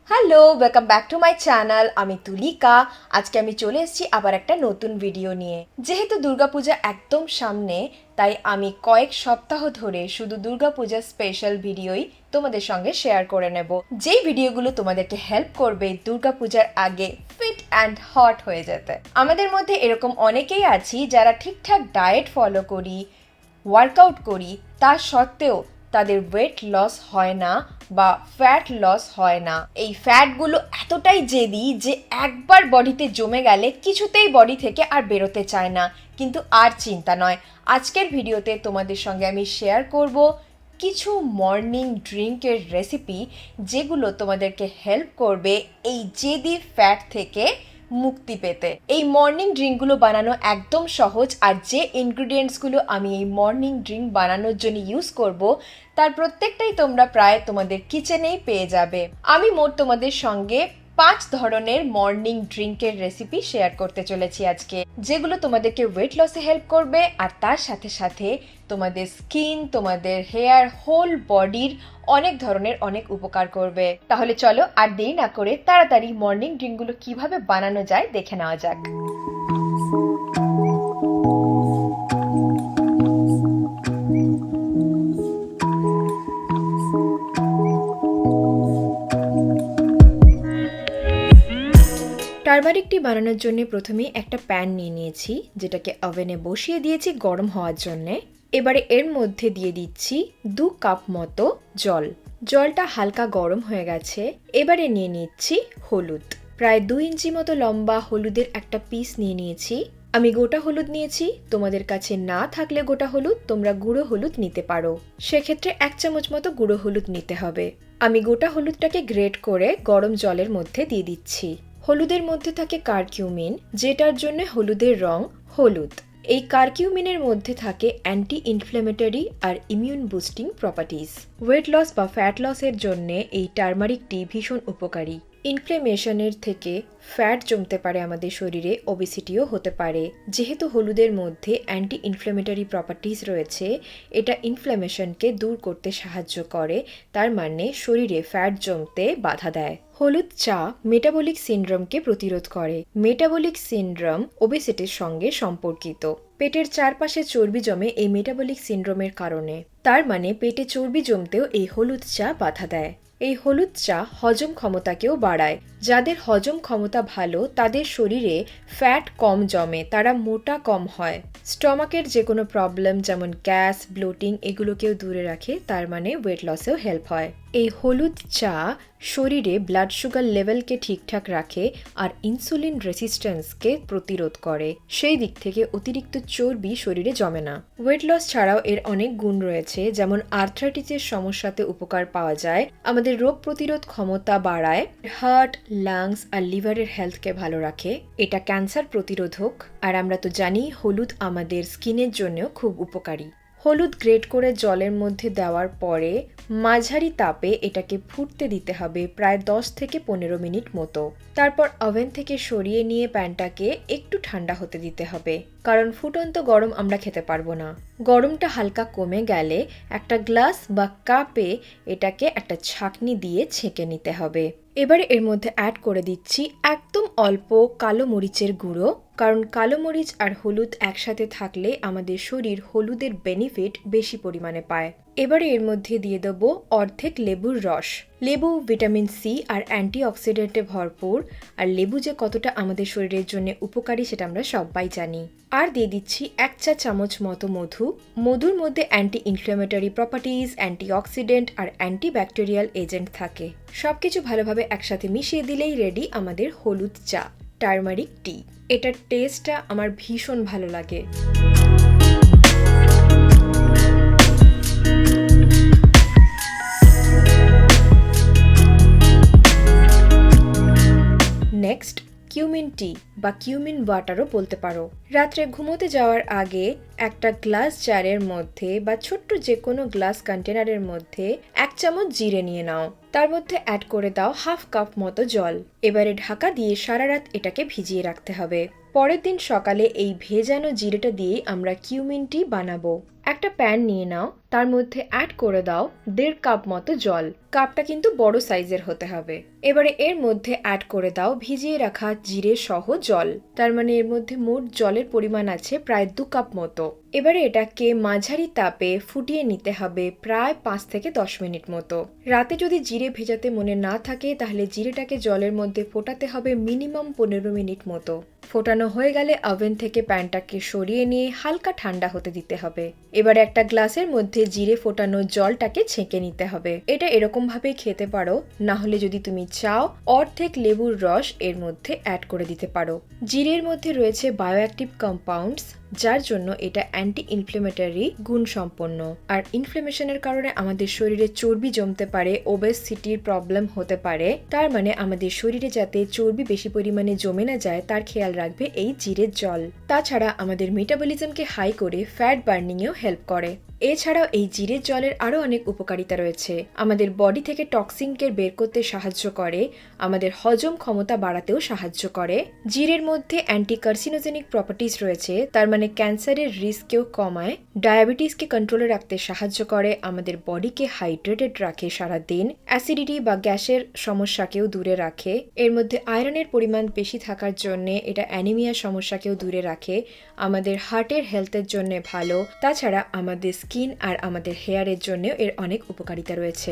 Hello, welcome back to my channel. আমি তুলিকা। আজকে আমি চলে এসেছি আবার একটা নতুন ভিডিও নিয়ে। যেহেতু দুর্গাপূজা একদম সামনে, তাই আমি কয়েক সপ্তাহ ধরে শুধু দুর্গাপূজার স্পেশাল ভিডিওই তোমাদের সঙ্গে শেয়ার করে নেব, যেই ভিডিওগুলো তোমাদেরকে হেল্প করবে দুর্গাপূজার আগে ফিট অ্যান্ড হট হয়ে যেতে। আমাদের মধ্যে এরকম অনেকেই আছি যারা ঠিকঠাক ডায়েট ফলো করি, ওয়ার্কআউট করি, তা সত্ত্বেও তাদের ওয়েট লস হয় না বা ফ্যাট লস হয় না। এই ফ্যাটগুলো এতটাই জেদি যে একবার বডিতে জমে গেলে কিছুতেই বডি থেকে আর বেরোতে চায় না। কিন্তু আর চিন্তা নয়, আজকের ভিডিওতে তোমাদের সঙ্গে আমি শেয়ার করব কিছু মর্নিং ড্রিঙ্কের রেসিপি, যেগুলো তোমাদেরকে হেল্প করবে এই জেদি ফ্যাট থেকে মুক্তি পেতে। এই মর্নিং ড্রিঙ্কগুলো বানানো একদম সহজ, আর যে ইনগ্রিডিয়েন্টসগুলো আমি এই মর্নিং ড্রিঙ্ক বানানোর জন্য ইউজ করব তার প্রত্যেকটাই তোমরা প্রায় তোমাদের কিচেনেই পেয়ে যাবে। আমি মোট তোমাদের সঙ্গে 5 ধরনের মর্নিং ড্রিঙ্কের রেসিপি শেয়ার করতে চলেছি আজকে, যেগুলো তোমাদেরকে ওয়েট লসে হেল্প করবে আর তার সাথে সাথে তোমাদের স্কিন, তোমাদের হেয়ার, হোল বডির অনেক ধরনের অনেক উপকার করবে। তাহলে চলো আর দেরি না করে তাড়াতাড়ি মর্নিং ড্রিঙ্কগুলো কিভাবে বানানো যায় দেখে নেওয়া যাক। টারমারিক টি বানানোর জন্য প্রথমেই একটা প্যান নিয়ে নিয়েছি, যেটাকে ওভেনে বসিয়ে দিয়েছি গরম হওয়ার জন্যে। এবারে এর মধ্যে দিয়ে দিচ্ছি 2 কাপ মতো জল। জলটা হালকা গরম হয়ে গেছে। এবারে নিয়ে নিচ্ছি হলুদ। প্রায় 2 ইঞ্চি মতো লম্বা হলুদের একটা পিস নিয়ে নিয়েছি। আমি গোটা হলুদ নিয়েছি, তোমাদের কাছে না থাকলে গোটা হলুদ তোমরা গুঁড়ো হলুদ নিতে পারো। সেক্ষেত্রে 1 চামচ মতো গুঁড়ো হলুদ নিতে হবে। আমি গোটা হলুদটাকে গ্রেট করে গরম জলের মধ্যে দিয়ে দিচ্ছি। হলুদের মধ্যে থাকে কারকিউমিন, যেটার জন্য হলুদের রং হলুদ। এই কারকিউমিনের মধ্যে থাকে অ্যান্টি ইনফ্ল্যামেটরি আর immune boosting properties. Weight loss বা ফ্যাট লসের জন্য এই টারমারিক টি ভীষণ উপকারী। ইনফ্ল্যামেশনের থেকে ফ্যাট জমতে পারে আমাদের শরীরে, ওবেসিটিও হতে পারে। যেহেতু হলুদের মধ্যে অ্যান্টি ইনফ্ল্যামেটরি প্রপার্টিজ রয়েছে, এটা ইনফ্ল্যামেশনকে দূর করতে সাহায্য করে, তার মানে শরীরে ফ্যাট জমতে বাধা দেয়। হলুদ চা মেটাবলিক সিনড্রোমকে প্রতিরোধ করে। মেটাবলিক সিনড্রোম ওবেসিটির সঙ্গে সম্পর্কিত। পেটের চারপাশে চর্বি জমে এই মেটাবলিক সিনড্রোমের কারণে, তার মানে পেটে চর্বি জমতেও এই হলুদ চা বাধা দেয়। এই হলুদ চা হজম ক্ষমতাকেও বাড়ায়। যাদের হজম ক্ষমতা ভালো তাদের শরীরে ফ্যাট কম জমে, তারা মোটা কম হয়। স্টমাকের যে কোনো প্রবলেম যেমন গ্যাস, ব্লোটিং এগুলোকেও দূরে রাখে, তার মানে ওয়েট লসেও হেল্প হয়। এই হলুদ চা শরীরে ব্লাড সুগার লেভেলকে ঠিকঠাক রাখে আর ইনসুলিন রেসিস্ট্যান্সকে প্রতিরোধ করে। সেই দিক থেকে অতিরিক্ত চর্বি শরীরে জমে না। ওয়েট লস ছাড়াও এর অনেক গুণ রয়েছে, যেমন আর্থ্রাইটিসের সমস্যাতে উপকার পাওয়া যায়, আমাদের রোগ প্রতিরোধ ক্ষমতা বাড়ায়, হার্ট, লাংস আর লিভারের হেলথকে ভালো রাখে, এটা ক্যান্সার প্রতিরোধক। আর আমরা তো জানি হলুদ আমাদের স্কিনের জন্যও খুব উপকারী। হলুদ গ্রেট করে জলের মধ্যে দেওয়ার পরে মাঝারি তাপে এটাকে ফুটতে দিতে হবে প্রায় 10 থেকে 15 মিনিট মতো। তারপর ওভেন থেকে সরিয়ে নিয়ে প্যানটাকে একটু ঠান্ডা হতে দিতে হবে, কারণ ফুটন্ত গরম আমরা খেতে পারবো না। গরমটা হালকা কমে গেলে একটা গ্লাস বা কাপে এটাকে একটা ছাঁকনি দিয়ে ছেঁকে নিতে হবে। এবারে এর মধ্যে অ্যাড করে দিচ্ছি একদম অল্প কালো মরিচের গুঁড়ো, কারণ কালো মরিচ আর হলুদ একসাথে থাকলে আমাদের শরীর হলুদের বেনিফিট বেশি পরিমাণে পায়। এবারে এর মধ্যে দিয়ে দেবো অর্ধেক লেবুর রস। লেবু ভিটামিন সি আর অ্যান্টিঅক্সিডেন্টে ভরপুর, আর লেবু যে কতটা আমাদের শরীরের জন্য উপকারী সেটা আমরা সবাই জানি। আর দিয়ে দিচ্ছি 1 চা চামচ মতো মধু। মধুর মধ্যে অ্যান্টি ইনফ্ল্যামেটরি প্রপার্টিজ, অ্যান্টিঅক্সিডেন্ট আর অ্যান্টিব্যাকটেরিয়াল এজেন্ট থাকে। সবকিছু ভালোভাবে একসাথে মিশিয়ে দিলেই রেডি আমাদের হলুদ চা, টারমারিক টি। এটার টেস্টটা আমার ভীষণ ভালো লাগে। নেক্সট কিউমিন টি বা কিউমিন ওয়াটারও বলতে পারো। রাত্রে ঘুমোতে যাওয়ার আগে একটা গ্লাস জারের মধ্যে বা ছোট্ট যে কোনো গ্লাস কন্টেনারের মধ্যে 1 চামচ জিরে নিয়ে নাও। তার মধ্যে অ্যাড করে দাও 1/2 কাপ মতো জল। এবারে ঢাকা দিয়ে সারা রাত এটাকে ভিজিয়ে রাখতে হবে। পরের দিন সকালে এই ভেজানো জিরেটা দিয়ে আমরা কিউমিন টি বানাবো। একটা প্যান নিয়ে নাও, তার মধ্যে অ্যাড করে দাও 1.5 কাপ মতো জল। কাপটা কিন্তু বড় সাইজের হতে হবে। এবারে এর মধ্যে অ্যাড করে দাও ভিজিয়ে রাখা জিরে সহ জল। তার মানে এর মধ্যে মোট জলের পরিমাণ আছে প্রায় 2 কাপ মতো। এবারে এটাকে মাঝারি তাপে ফুটিয়ে নিতে হবে প্রায় 5 থেকে 10 মিনিট মতো। রাতে যদি জিরে ভেজাতে মনে না থাকে তাহলে জিরেটাকে জলের মধ্যে ফোটাতে হবে মিনিমাম 15 মিনিট মতো। ফোটানো হয়ে গেলে ওভেন থেকে প্যানটাকে সরিয়ে নিয়ে হালকা ঠান্ডা হতে দিতে হবে। এবার একটা গ্লাসের মধ্যে জিরে ফোটানো জলটাকে ছেঁকে নিতে হবে। এটা এরকম ভাবেই খেতে পারো, না হলে যদি তুমি চাও অর্ধেক লেবুর রস এর মধ্যে অ্যাড করে দিতে পারো। জিরের মধ্যে রয়েছে বায়োঅ্যাক্টিভ কম্পাউন্ডস, যার জন্য এটা অ্যান্টি ইনফ্লেমেটরি গুণ সম্পন্ন। আর ইনফ্লেমেশনের কারণে আমাদের শরীরে চর্বি জমতে পারে, ওবেসিটির প্রবলেম হতে পারে। তার মানে আমাদের শরীরে যাতে চর্বি বেশি পরিমাণে জমে না যায় তার খেয়াল রাখবে এই জিরের জল। তাছাড়া আমাদের মেটাবলিজমকে হাই করে ফ্যাট বার্নিংয়েও হেল্প করে। এছাড়াও এই জিরের জলের আরও অনেক উপকারিতা রয়েছে। আমাদের বডি থেকে টক্সিনকে বের করতে সাহায্য করে, আমাদের হজম ক্ষমতা বাড়াতেও সাহায্য করে। জিরের মধ্যে অ্যান্টি কার্সিনোজেনিক প্রপার্টিজ রয়েছে, তার মানে ক্যান্সারের রিস্ককেও কমায়, ডায়াবেটিসকে কন্ট্রোলে রাখতে সাহায্য করে, আমাদের বডিকে হাইড্রেটেড রাখে সারাদিন, অ্যাসিডিটি বা গ্যাসের সমস্যাকেও দূরে রাখে। এর মধ্যে আয়রনের পরিমাণ বেশি থাকার জন্য এটা অ্যানিমিয়ার সমস্যাকেও দূরে রাখে, আমাদের হার্টের হেলথের জন্য ভালো। তাছাড়া আমাদের স্কিন আর আমাদের হেয়ারের জন্যও এর অনেক উপকারিতা রয়েছে।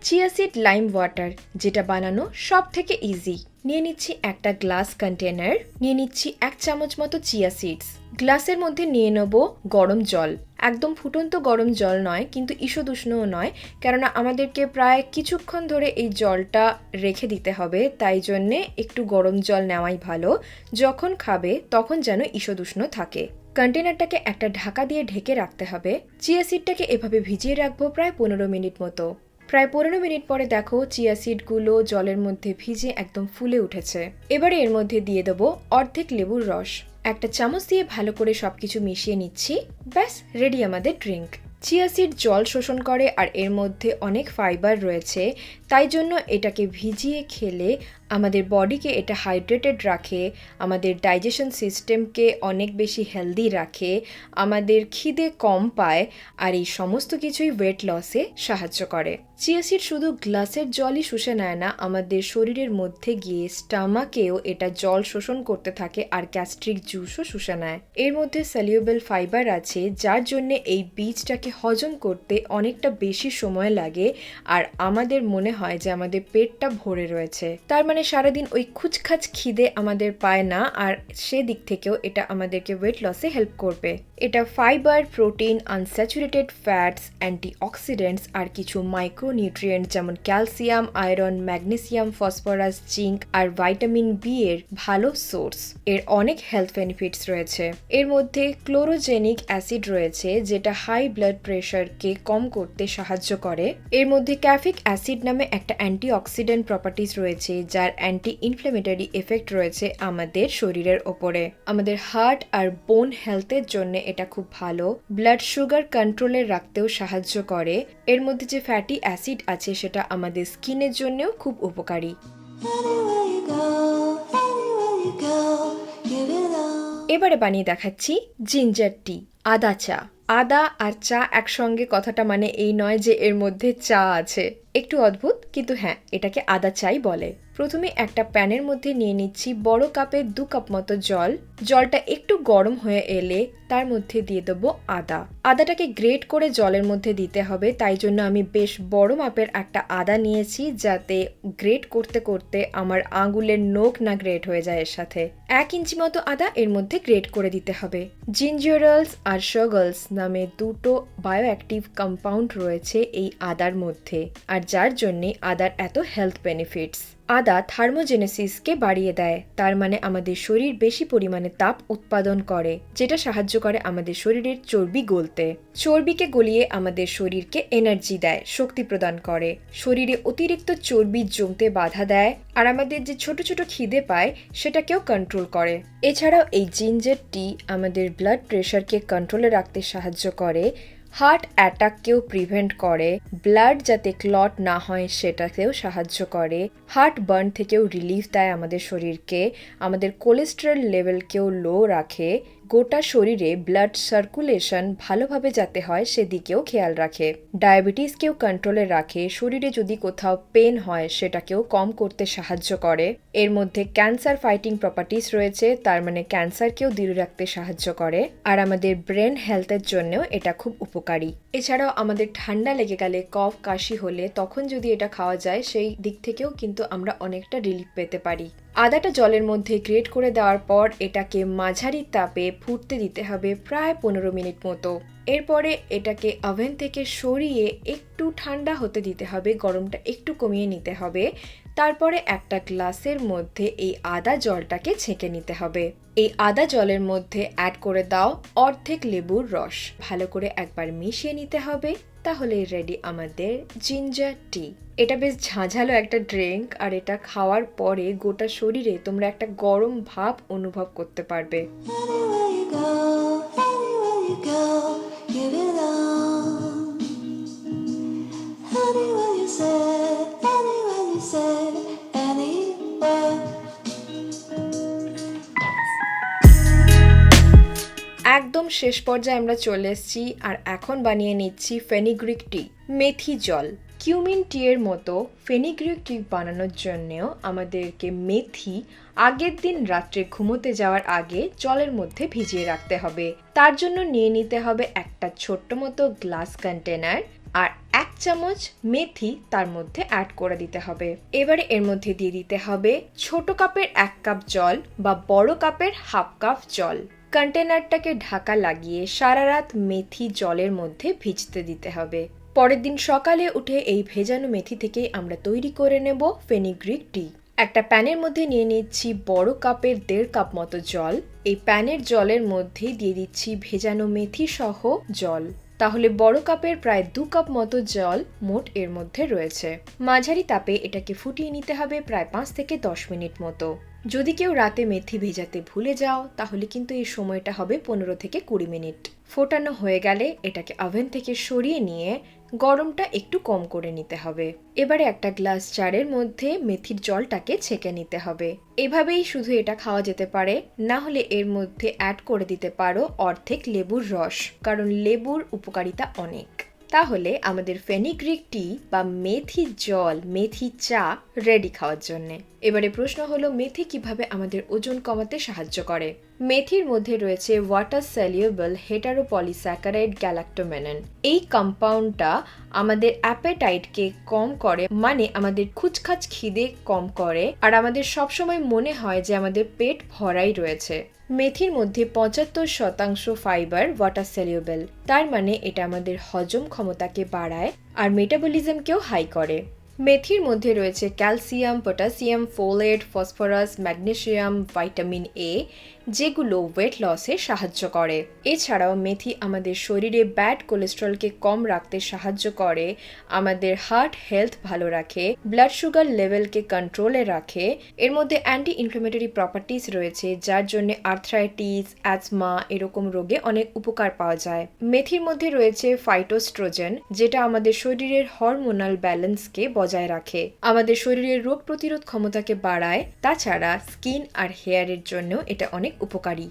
চিয়া সিড লাইম ওয়াটার, যেটা বানানো সব থেকে ইজি। নিয়ে নিচ্ছি একটা গ্লাস কন্টেনার, নিয়ে নিচ্ছি 1 চামচ মতো চিয়া সিডস। গ্লাসের মধ্যে নিয়ে নেব গরম জল, একদম ফুটন্ত গরম জল নয় কিন্তু ঈষদুষ্ণও নয়, কেননা আমাদেরকে প্রায় কিছুক্ষণ ধরে এই জলটা রেখে দিতে হবে, তাই জন্যে একটু গরম জল নেওয়াই ভালো। যখন খাবে তখন যেন ঈষদুষ্ণ থাকে। কন্টেনারটাকে একটা ঢাকা দিয়ে ঢেকে রাখতে হবে। চিয়া সিডটাকে এভাবে ভিজিয়ে রাখবো প্রায় 15 মিনিট মতো। প্রায় 15 মিনিট পরে দেখো চিয়া সিডগুলো জলের মধ্যে ভিজে একদম ফুলে উঠেছে। এবারে এর মধ্যে দিয়ে দেবো অর্ধেক লেবুর রস। একটা চামচ দিয়ে ভালো করে সবকিছু মিশিয়ে নিচ্ছি। ব্যাস রেডি আমাদের ড্রিঙ্ক। চিয়া সিড জল শোষণ করে আর এর মধ্যে অনেক ফাইবার রয়েছে, তাই জন্য এটাকে ভিজিয়ে খেলে আমাদের বডিকে এটা হাইড্রেটেড রাখে, আমাদের ডাইজেশন সিস্টেমকে অনেক বেশি হেলদি রাখে, আমাদের খিদে কম পায়, আর এই সমস্ত কিছুই ওয়েট লসে সাহায্য করে। চিয়া সিড শুধু গ্লাসের জলই শুষে নেয় না, আমাদের শরীরের মধ্যে গিয়ে স্টামাকেও এটা জল শোষণ করতে থাকে আর গ্যাস্ট্রিক জুসও শুষে নেয়। এর মধ্যে সলিউবল ফাইবার আছে, যার জন্য এই বীজটাকে হজম করতে অনেকটা বেশি সময় লাগে আর আমাদের মনে হয় যে আমাদের পেটটা ভরে রয়েছে। তার মানে সারাদিন ওই খুচখাচ খিদে আমাদের পায় না, আর সেদিক থেকেও এটা আমাদেরকে ওয়েট লসে হেল্প করবে। এটা fibre, protein, unsaturated fats, antioxidants আর কিছু মাইক্রোনিউট্রিয়েন্ট যেমন calcium, iron, magnesium, phosphorus, zinc আর ভাইটামিন বি এর ভালো সোর্স। এর অনেক হেলথ বেনিফিটস রয়েছে। এর মধ্যে ক্লোরোজেনিক অ্যাসিড রয়েছে, যেটা হাই ব্লাড প্রেশারকে কম করতে সাহায্য করে। এর মধ্যে ক্যাফিক অ্যাসিড নামে একটা অ্যান্টিঅক্সিডেন্ট প্রপার্টিজ রয়েছে, যার অ্যান্টি ইনফ্লেমেটরি এফেক্ট রয়েছে আমাদের শরীরের ওপরে। আমাদের হার্ট আর বোন হেলথের জন্য এটা খুব ভালো। ব্লাড সুগার কন্ট্রোলে রাখতেও সাহায্য করে। এর মধ্যে যে ফ্যাটি অ্যাসিড আছে সেটা আমাদের স্কিনের জন্যও খুব উপকারী। এবারে বানিয়ে দেখাচ্ছি জিঞ্জার টি, আদা চা। আদা আর চা একসঙ্গে কথাটা মানে এই নয় যে এর মধ্যে চা আছে, একটু অদ্ভুত, কিন্তু হ্যাঁ, এটাকে আদা চাই বলে। প্রথমে একটা প্যানের মধ্যে নিয়ে নিচ্ছি বড় কাপে 2 কাপ মতো জল। জলটা একটু গরম হয়ে এলে তার মধ্যে দিয়ে দেবো আদা। আদাটাকে গ্রেট করে জলের মধ্যে দিতে হবে, তাই জন্য আমি বেশ বড় মাপের একটা আদা নিয়েছি, যাতে গ্রেট করতে করতে আমার আঙুলের নখ না গ্রেট হয়ে যায়। এর সাথে 1 ইঞ্চি মতো আদা এর মধ্যে গ্রেট করে দিতে হবে। জিঞ্জারলস আর সগলস নামে দুটো বায়োঅ্যাক্টিভ কম্পাউন্ড রয়েছে এই আদার মধ্যে, আর যার জন্যে আদার এত হেলথ বেনিফিটস। আদা থার্মোজেনেসিসকে বাড়িয়ে দেয়, তার মানে আমাদের শরীর বেশি পরিমাণে তাপ উৎপাদন করে, যেটা সাহায্য করে আমাদের শরীরের চর্বি গলতে। চর্বিকে গলিয়ে আমাদের শরীরকে এনার্জি দেয়, শক্তি প্রদান করে, শরীরে অতিরিক্ত চর্বি জমতে বাধা দেয়, আর আমাদের যে ছোট ছোট খিদে পায় সেটাকেও কন্ট্রোল করে। এছাড়াও এই জিঞ্জার টি আমাদের ব্লাড প্রেশারকে কন্ট্রোলে রাখতে সাহায্য করে, হার্ট অ্যাটাককেও প্রিভেন্ট করে, ব্লাড যাতে ক্লট না হয় সেটাকেও সাহায্য করে, হার্ট বার্ন থেকেও রিলিফ দেয় আমাদের শরীরকে, আমাদের কোলেস্টেরল লেভেলকেও লো রাখে, গোটা শরীরে ব্লাড সার্কুলেশন ভালোভাবে যাতে হয় সেদিকেও খেয়াল রাখে, ডায়াবেটিসকেও কন্ট্রোলে রাখে, শরীরে যদি কোথাও পেন হয় সেটাকেও কম করতে সাহায্য করে। এর মধ্যে ক্যান্সার ফাইটিং প্রপার্টিস রয়েছে, তার মানে ক্যান্সারকেও দূরে রাখতে সাহায্য করে, আর আমাদের ব্রেন হেলথের জন্যও এটা খুব উপকারী। এছাড়াও আমাদের ঠান্ডা লেগে গেলে, কফ কাশি হলে তখন যদি এটা খাওয়া যায় সেই দিক থেকেও কিন্তু আমরা অনেকটা রিলিফ পেতে পারি। আদাটা জলের মধ্যে গ্রেট করে দেওয়ার পর এটাকে মাঝারি তাপে ফুটতে দিতে হবে প্রায় 15 মিনিট মতো। এরপরে এটাকে ওভেন থেকে সরিয়ে একটু ঠান্ডা হতে দিতে হবে, গরমটা একটু কমিয়ে নিতে হবে। তারপরে একটা গ্লাসের মধ্যে এই আদা জলটাকে ছেঁকে নিতে হবে। এই আদা জলের মধ্যে অ্যাড করে দাও অর্ধেক লেবুর রস, ভালো করে একবার মিশিয়ে নিতে হবে। তাহলে রেডি আমাদের জিঞ্জার টি। এটা বেশ ঝাঁঝালো একটা ড্রিঙ্ক, আর এটা খাওয়ার পরে গোটা শরীরে তোমরা একটা গরম ভাব অনুভব করতে পারবে। একদম শেষ পর্যায়ে আমরা চলে এসেছি, আর এখন বানিয়ে নিচ্ছি ফেনিগ্রিক টি, মেথি জল। কিউমিন টি এর মতো ফেনিগ্রিক টি বানানোর জন্যও আমাদেরকে মেথি আগের দিন রাত্রে ঘুমোতে যাওয়ার আগে জলের মধ্যে ভিজিয়ে রাখতে হবে। তার জন্য নিয়ে নিতে হবে একটা ছোট্ট মতো গ্লাস কন্টেনার, আর 1 চামচ মেথি তার মধ্যে অ্যাড করে দিতে হবে। এবারে এর মধ্যে দিয়ে দিতে হবে ছোট কাপের 1 কাপ জল বা বড় কাপের 1/2 কাপ জল। কন্টেনারটাকে ঢাকা লাগিয়ে সারা রাত মেথি জলের মধ্যে ভিজতে দিতে হবে। পরের দিন সকালে উঠে এই ভেজানো মেথি থেকেই আমরা তৈরি করে নেব ফেনিগ্রিক টি। একটা প্যানের মধ্যে নিয়ে নিচ্ছি বড় কাপের 1.5 কাপ মতো জল। এই প্যানের জলের মধ্যে দিয়ে দিচ্ছি ভেজানো মেথি সহ জল। তাহলে বড় কাপের প্রায় 2 কাপ মতো জল মোট এর মধ্যে রয়েছে। মাঝারি তাপে এটাকে ফুটিয়ে নিতে হবে প্রায় 5 থেকে 10 মিনিট মতো। যদি কেউ রাতে মেথি ভেজাতে ভুলে যাও তাহলে কিন্তু এই সময়টা হবে 15 থেকে 20 মিনিট। ফোটানো হয়ে গেলে এটাকে ওভেন থেকে সরিয়ে নিয়ে গরমটা একটু কম করে নিতে হবে। এবারে একটা গ্লাস জারের মধ্যে মেথির জলটাকে ছেঁকে নিতে হবে। এভাবেই শুধু এটা খাওয়া যেতে পারে, না হলে এর মধ্যে অ্যাড করে দিতে পারো অর্ধেক লেবুর রস, কারণ লেবুর উপকারিতা অনেক। তাহলে আমাদের ফেনিগ্রিক টি বা মেথি জল, মেথি চা রেডি খাওয়ার জন্য। এবারে প্রশ্ন হলো মেথি কিভাবে আমাদের ওজন কমাতে সাহায্য করে। মেথির মধ্যে রয়েছে ওয়াটার সলিউবল হেটারোপলিস্যাকারাইড গ্যালাক্টোমেনন। এই কম্পাউন্ডটা আমাদের অ্যাপেটাইটকে কম করে, মানে আমাদের খুচখাচ খিদে কম করে, আর আমাদের সবসময় মনে হয় যে আমাদের পেট ভরাই রয়েছে। মেথির মধ্যে 75% ফাইবার ওয়াটার সলিউবল, তার মানে এটা আমাদের হজম ক্ষমতাকে বাড়ায় আর মেটাবলিজমকেও হাই করে। মেথির মধ্যে রয়েছে calcium, potassium, folate, phosphorus, magnesium, vitamin A, যেগুলো ওয়েট লসে সাহায্য করে। এছাড়াও মেথি আমাদের শরীরে ব্যাড কোলেস্ট্রলকে কম রাখতে সাহায্য করে, আমাদের হার্ট হেলথ ভালো রাখে, ব্লাড সুগার লেভেলকে কন্ট্রোলে রাখে। এর মধ্যে অ্যান্টি ইনফ্ল্যামেটরি প্রপার্টিস রয়েছে, যার জন্য আর্থ্রাইটিস, অ্যাজমা এরকম রোগে অনেক উপকার পাওয়া যায়। মেথির মধ্যে রয়েছে ফাইটোস্ট্রোজেন, যেটা আমাদের শরীরের হরমোনাল ব্যালেন্সকে বজায় রাখে, আমাদের শরীরের রোগ প্রতিরোধ ক্ষমতাকে বাড়ায়। তাছাড়া স্কিন আর হেয়ারের জন্য এটা অনেক উপকারী।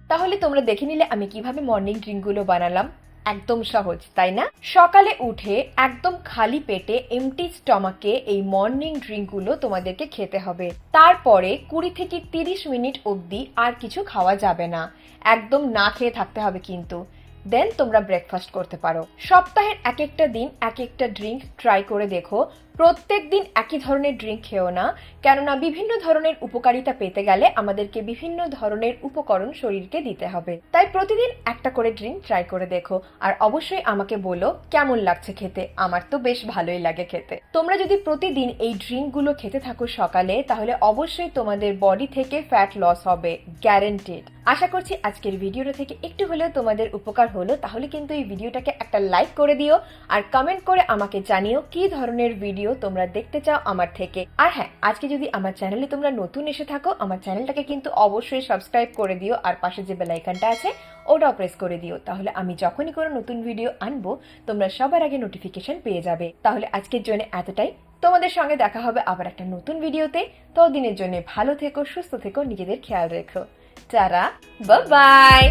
তাহলে তোমরা দেখে নিলে আমি কিভাবে মর্নিং ড্রিঙ্কগুলো বানালাম। একদম সহজ, তাই না? সকালে উঠে একদম খালি পেটে এমটি স্টমাকে এই মর্নিং ড্রিঙ্কগুলো তোমাদেরকে খেতে হবে। তারপরে 20 থেকে 30 মিনিট অবধি আর কিছু খাওয়া যাবে না, একদম না খেয়ে থাকতে হবে কিন্তু। দেন তোমরা ব্রেকফাস্ট করতে পারো। সপ্তাহের এক একটা দিন এক একটা ড্রিঙ্ক ট্রাই করে দেখো। প্রত্যেক দিন একই ধরনের ড্রিঙ্ক খেও না, কেননা বিভিন্ন ধরনের উপকারিতা পেতে গেলে আমাদেরকে বিভিন্ন ধরনের উপকরণ শরীরকে দিতে হবে। তাই প্রতিদিন একটা করে ড্রিঙ্ক ট্রাই করে দেখো, আর অবশ্যই আমাকে বলো কেমন লাগছে খেতে। আমার তো বেশ ভালোই লাগে খেতে। তোমরা যদি প্রতিদিন এই ড্রিঙ্কগুলো খেতে থাকো সকালে, তাহলে অবশ্যই তোমাদের বডি থেকে ফ্যাট লস হবে, গ্যারান্টেড। আশা করছি আজকের ভিডিওটা থেকে একটু হলেও তোমাদের উপকার হলো। তাহলে কিন্তু এই ভিডিওটাকে একটা লাইক করে দিও, আর কমেন্ট করে আমাকে জানিও কি ধরনের ভিডিও ভিডিও তোমরা দেখতে চাও আমার থেকে। আর হ্যাঁ, আজকে যদি আমার চ্যানেলে তোমরা নতুন এসে থাকো, আমার চ্যানেলটাকে কিন্তু অবশ্যই সাবস্ক্রাইব করে দিও, আর পাশে যে বেল আইকনটা আছে ওটাও প্রেস করে দিও। তাহলে আমি যখনই কোনো নতুন ভিডিও আনবো তোমরা সবার আগে নোটিফিকেশন পেয়ে যাবে। তাহলে আজকের জন্য এতটাই। তোমাদের সঙ্গে দেখা হবে আবার একটা নতুন ভিডিওতে। ততদিনের জন্য ভালো থেকো, সুস্থ থেকো, নিজেদের খেয়াল রেখো। Tata, bye bye.